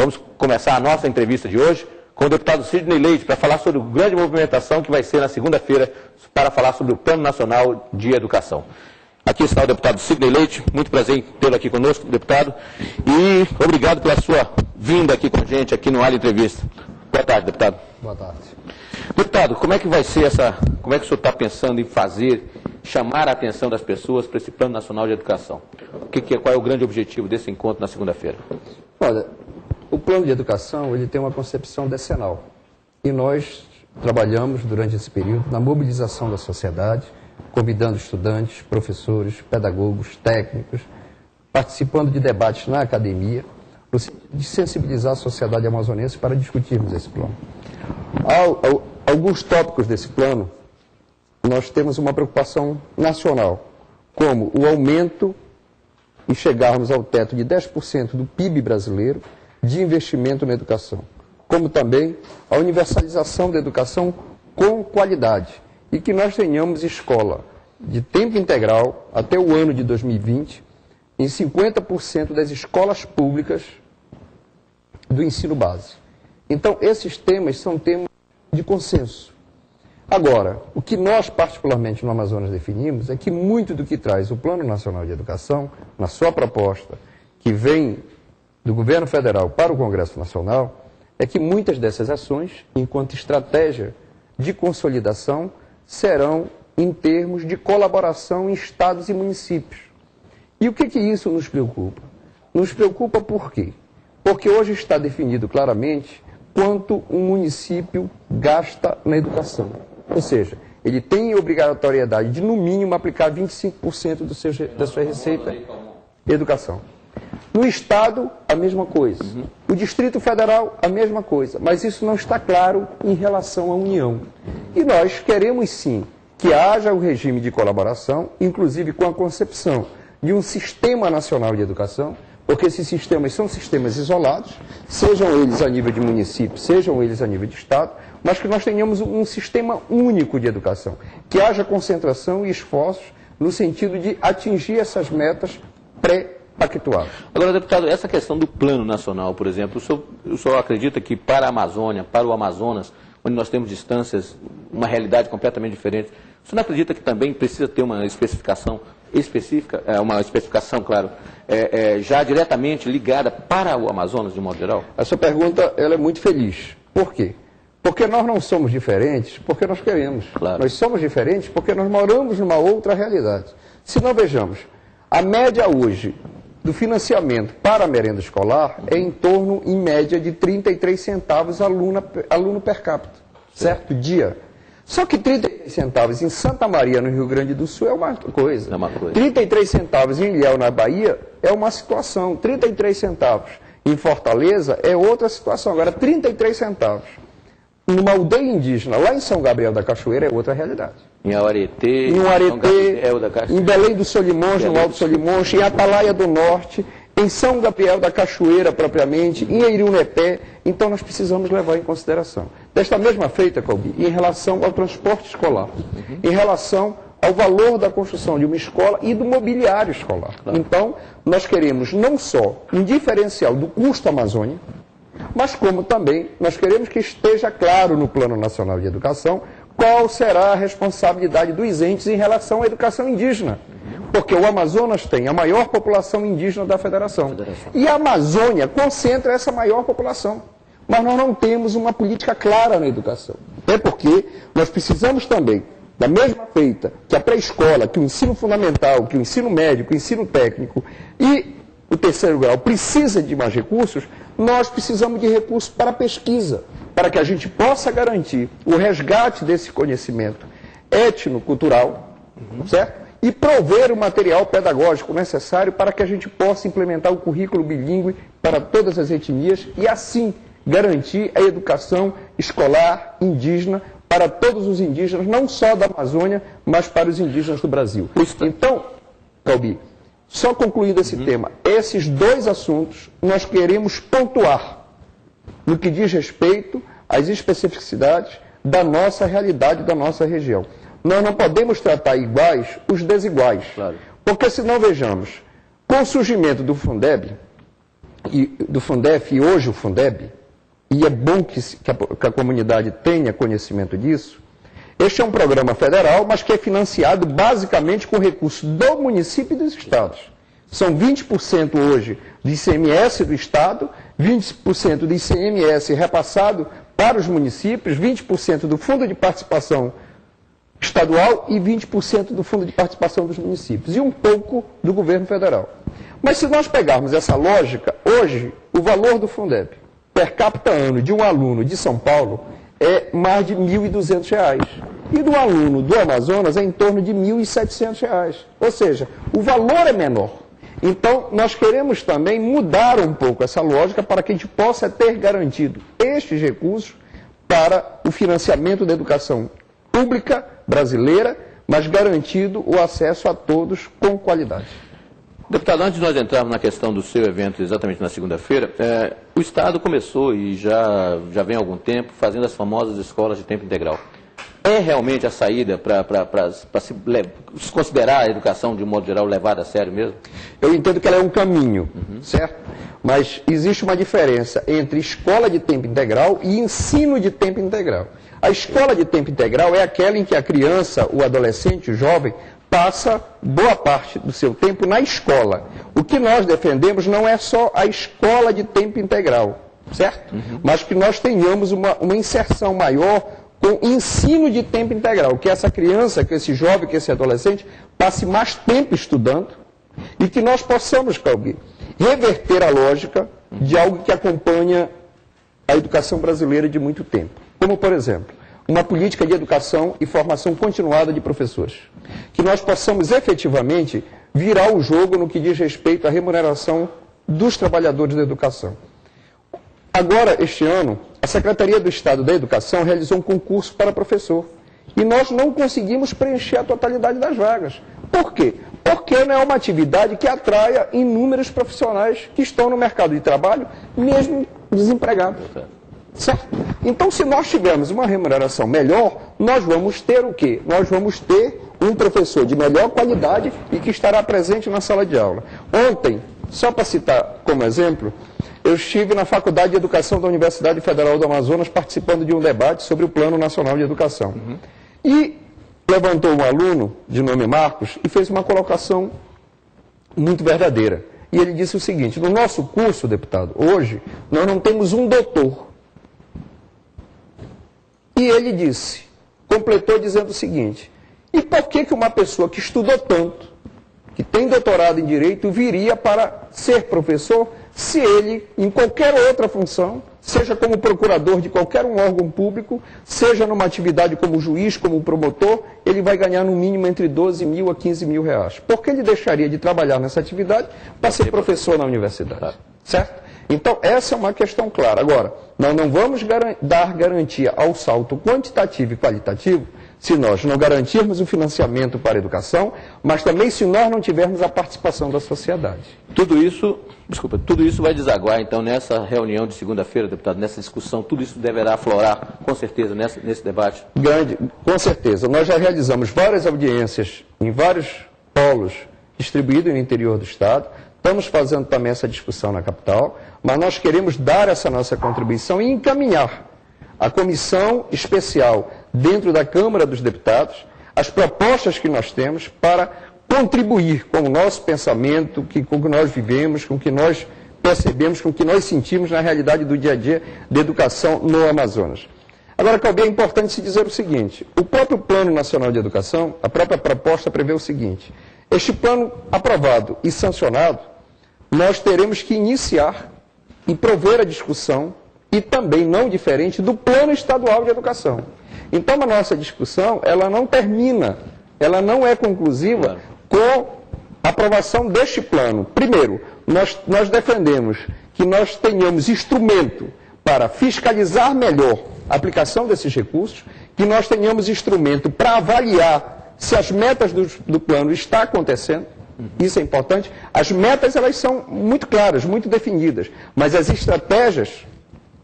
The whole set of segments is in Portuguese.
Vamos começar a nossa entrevista de hoje com o deputado Sidney Leite para falar sobre a grande movimentação que vai ser na segunda-feira para falar sobre o Plano Nacional de Educação. Aqui está o deputado Sidney Leite, muito prazer em tê-lo aqui conosco, deputado, e obrigado pela sua vinda aqui com a gente, aqui no Área Entrevista. Boa tarde, deputado. Boa tarde. Deputado, como é que vai ser como é que o senhor está pensando em chamar a atenção das pessoas para esse Plano Nacional de Educação? Qual é o grande objetivo desse encontro na segunda-feira? Olha, o Plano de Educação, ele tem uma concepção decenal. E nós trabalhamos durante esse período na mobilização da sociedade, convidando estudantes, professores, pedagogos, técnicos, participando de debates na academia, no sentido de sensibilizar a sociedade amazonense para discutirmos esse plano. Alguns tópicos desse plano, nós temos uma preocupação nacional, como o aumento e chegarmos ao teto de 10% do PIB brasileiro de investimento na educação, como também a universalização da educação com qualidade e que nós tenhamos escola de tempo integral até o ano de 2020 em 50% das escolas públicas do ensino base. Então, esses temas são temas de consenso. Agora, o que nós, particularmente no Amazonas, definimos é que muito do que traz o Plano Nacional de Educação, na sua proposta, que vem do governo federal para o Congresso Nacional, é que muitas dessas ações, enquanto estratégia de consolidação, serão em termos de colaboração em estados e municípios. E o que isso nos preocupa? Nos preocupa por quê? Porque hoje está definido claramente quanto um município gasta na educação. Ou seja, ele tem obrigatoriedade de, no mínimo, aplicar 25% da sua receita em educação. No Estado, a mesma coisa. O Distrito Federal, a mesma coisa. Mas isso não está claro em relação à União. E nós queremos, sim, que haja o regime de colaboração, inclusive com a concepção de um Sistema Nacional de Educação, porque esses sistemas são sistemas isolados, sejam eles a nível de município, sejam eles a nível de Estado, mas que nós tenhamos um sistema único de educação, que haja concentração e esforços no sentido de atingir essas metas pré-pactuadas. Agora, deputado, essa questão do Plano Nacional, por exemplo, o senhor acredita que para a Amazônia, para o Amazonas, onde nós temos distâncias, uma realidade completamente diferente, o senhor não acredita que também precisa ter uma especificação específica, claro, já diretamente ligada para o Amazonas, de modo geral? Essa pergunta ela é muito feliz. Por quê? Porque nós não somos diferentes porque nós queremos. Claro. Nós somos diferentes porque nós moramos numa outra realidade. Se não vejamos, a média hoje do financiamento para a merenda escolar é em torno, em média, de 33 centavos aluno per capita, certo? Dia. Só que 33 centavos em Santa Maria, no Rio Grande do Sul, é uma coisa. É uma coisa. 33 centavos em Ilhéu, na Bahia, é uma situação. 33 centavos em Fortaleza é outra situação. Agora, 33 centavos numa aldeia indígena, lá em São Gabriel da Cachoeira, é outra realidade. Em Aretê, em Belém do Solimões, no Alto Solimões, em Atalaia do Norte, em São Gabriel da Cachoeira, propriamente, em Eirunepé. Então, nós precisamos levar em consideração. Desta mesma feita, Calbi, em relação ao transporte escolar, em relação ao valor da construção de uma escola e do mobiliário escolar. Claro. Então, nós queremos não só um diferencial do custo Amazônia, mas como também nós queremos que esteja claro no Plano Nacional de Educação qual será a responsabilidade dos entes em relação à educação indígena. Porque o Amazonas tem a maior população indígena da Federação. E a Amazônia concentra essa maior população. Mas nós não temos uma política clara na educação. É porque nós precisamos também, da mesma feita que a pré-escola, que o ensino fundamental, que o ensino médio, que o ensino técnico e o terceiro grau precisa de mais recursos, nós precisamos de recursos para a pesquisa, para que a gente possa garantir o resgate desse conhecimento étnico-cultural, certo? E prover o material pedagógico necessário para que a gente possa implementar o currículo bilíngue para todas as etnias e, assim, garantir a educação escolar indígena para todos os indígenas, não só da Amazônia, mas para os indígenas do Brasil. Então, Calbi, só concluindo esse tema, esses dois assuntos nós queremos pontuar no que diz respeito às especificidades da nossa realidade, da nossa região. Nós não podemos tratar iguais os desiguais. Claro. Porque, se não vejamos, com o surgimento do Fundeb, do Fundef e hoje o Fundeb, e é bom que a comunidade tenha conhecimento disso, este é um programa federal, mas que é financiado basicamente com recursos do município e dos estados. São 20% hoje do ICMS do estado, 20% do ICMS repassado para os municípios, 20% do Fundo de Participação Estadual e 20% do Fundo de Participação dos municípios, e um pouco do governo federal. Mas se nós pegarmos essa lógica, hoje o valor do Fundeb per capita ano de um aluno de São Paulo é mais de R$ 1.200. E do aluno do Amazonas é em torno de R$ 1.700. Ou seja, o valor é menor. Então, nós queremos também mudar um pouco essa lógica para que a gente possa ter garantido estes recursos para o financiamento da educação pública brasileira, mas garantido o acesso a todos com qualidade. Deputado, antes de nós entrarmos na questão do seu evento, exatamente na segunda-feira, o Estado começou, e já vem há algum tempo, fazendo as famosas escolas de tempo integral. É realmente a saída para se considerar a educação, de um modo geral, levada a sério mesmo? Eu entendo que ela é um caminho, certo? Mas existe uma diferença entre escola de tempo integral e ensino de tempo integral. A escola de tempo integral é aquela em que a criança, o adolescente, o jovem, passa boa parte do seu tempo na escola. O que nós defendemos não é só a escola de tempo integral, certo? Mas que nós tenhamos uma inserção maior com ensino de tempo integral, que essa criança, que esse jovem, que esse adolescente passe mais tempo estudando e que nós possamos, Calbi, reverter a lógica de algo que acompanha a educação brasileira de muito tempo. Como, por exemplo, uma política de educação e formação continuada de professores. Que nós possamos efetivamente virar o jogo no que diz respeito à remuneração dos trabalhadores da educação. Agora, este ano, a Secretaria do Estado da Educação realizou um concurso para professor. E nós não conseguimos preencher a totalidade das vagas. Por quê? Porque não é uma atividade que atraia inúmeros profissionais que estão no mercado de trabalho, mesmo desempregados. Certo? Então, se nós tivermos uma remuneração melhor, nós vamos ter o quê? Nós vamos ter um professor de melhor qualidade e que estará presente na sala de aula. Ontem, só para citar como exemplo, eu estive na Faculdade de Educação da Universidade Federal do Amazonas participando de um debate sobre o Plano Nacional de Educação. E levantou um aluno de nome Marcos e fez uma colocação muito verdadeira. E ele disse o seguinte: no nosso curso, deputado, hoje, nós não temos um doutor. E ele disse, completou dizendo o seguinte: e por que uma pessoa que estudou tanto, que tem doutorado em Direito, viria para ser professor, se ele, em qualquer outra função, seja como procurador de qualquer um órgão público, seja numa atividade como juiz, como promotor, ele vai ganhar no mínimo entre 12 mil a 15 mil reais. Por que ele deixaria de trabalhar nessa atividade para ser professor na universidade? Certo? Então, essa é uma questão clara. Agora, nós não vamos dar garantia ao salto quantitativo e qualitativo se nós não garantirmos o financiamento para a educação, mas também se nós não tivermos a participação da sociedade. Tudo isso vai desaguar, então, nessa reunião de segunda-feira, deputado, nessa discussão, tudo isso deverá aflorar, com certeza, nesse debate? Com certeza. Nós já realizamos várias audiências em vários polos distribuídos no interior do Estado. Estamos fazendo também essa discussão na capital, mas nós queremos dar essa nossa contribuição e encaminhar a comissão especial dentro da Câmara dos Deputados as propostas que nós temos para contribuir com o nosso pensamento, com o que nós vivemos, com o que nós percebemos, com o que nós sentimos na realidade do dia a dia da educação no Amazonas. Agora, Calbi, é importante se dizer o seguinte: o próprio Plano Nacional de Educação, a própria proposta prevê o seguinte: este plano aprovado e sancionado, nós teremos que iniciar e prover a discussão, e também não diferente do Plano Estadual de Educação. Então, a nossa discussão, ela não termina, ela não é conclusiva com a aprovação deste plano. Primeiro, nós defendemos que nós tenhamos instrumento para fiscalizar melhor a aplicação desses recursos, que nós tenhamos instrumento para avaliar se as metas do plano estão acontecendo. Isso é importante. As metas, elas são muito claras, muito definidas, mas as estratégias,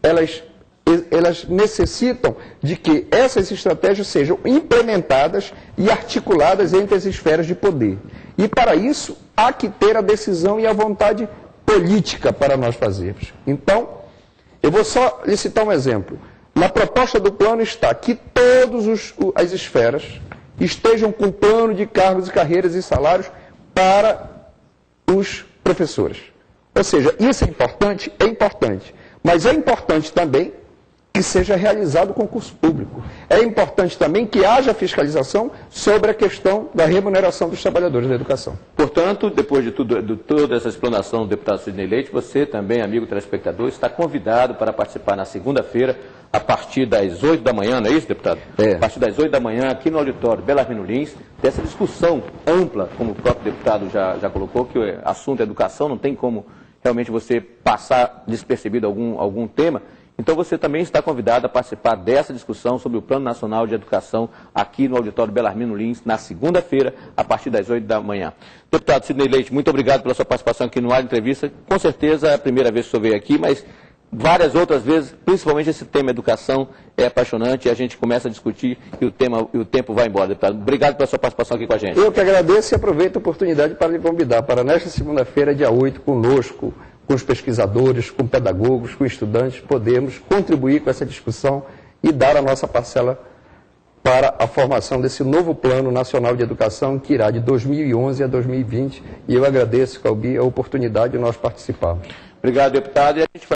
elas necessitam de que essas estratégias sejam implementadas e articuladas entre as esferas de poder. E para isso, há que ter a decisão e a vontade política para nós fazermos. Então, eu vou só lhe citar um exemplo. Na proposta do plano está que todas as esferas estejam com plano de cargos e carreiras e salários para os professores. Ou seja, isso é importante, mas é importante também que seja realizado o concurso público. É importante também que haja fiscalização sobre a questão da remuneração dos trabalhadores da educação. Portanto, depois de toda essa explanação do deputado Sidney Leite, você também, amigo telespectador, está convidado para participar na segunda-feira, a partir das 8 da manhã, não é isso, deputado? É. A partir das 8 da manhã, aqui no auditório Belarmino Lins, dessa discussão ampla, como o próprio deputado já colocou, que o assunto é educação, não tem como realmente você passar despercebido algum tema. Então você também está convidado a participar dessa discussão sobre o Plano Nacional de Educação aqui no auditório Belarmino Lins, na segunda-feira, a partir das 8 da manhã. Deputado Sidney Leite, muito obrigado pela sua participação aqui no Ar Entrevista. Com certeza é a primeira vez que o senhor veio aqui, mas várias outras vezes, principalmente esse tema educação, é apaixonante e a gente começa a discutir e o tempo vai embora, deputado. Obrigado pela sua participação aqui com a gente. Eu que agradeço e aproveito a oportunidade para lhe convidar para nesta segunda-feira, dia 8, conosco, com os pesquisadores, com pedagogos, com estudantes, podemos contribuir com essa discussão e dar a nossa parcela para a formação desse novo Plano Nacional de Educação que irá de 2011 a 2020. E eu agradeço, Calbi, a oportunidade de nós participarmos. Obrigado, deputado. E a gente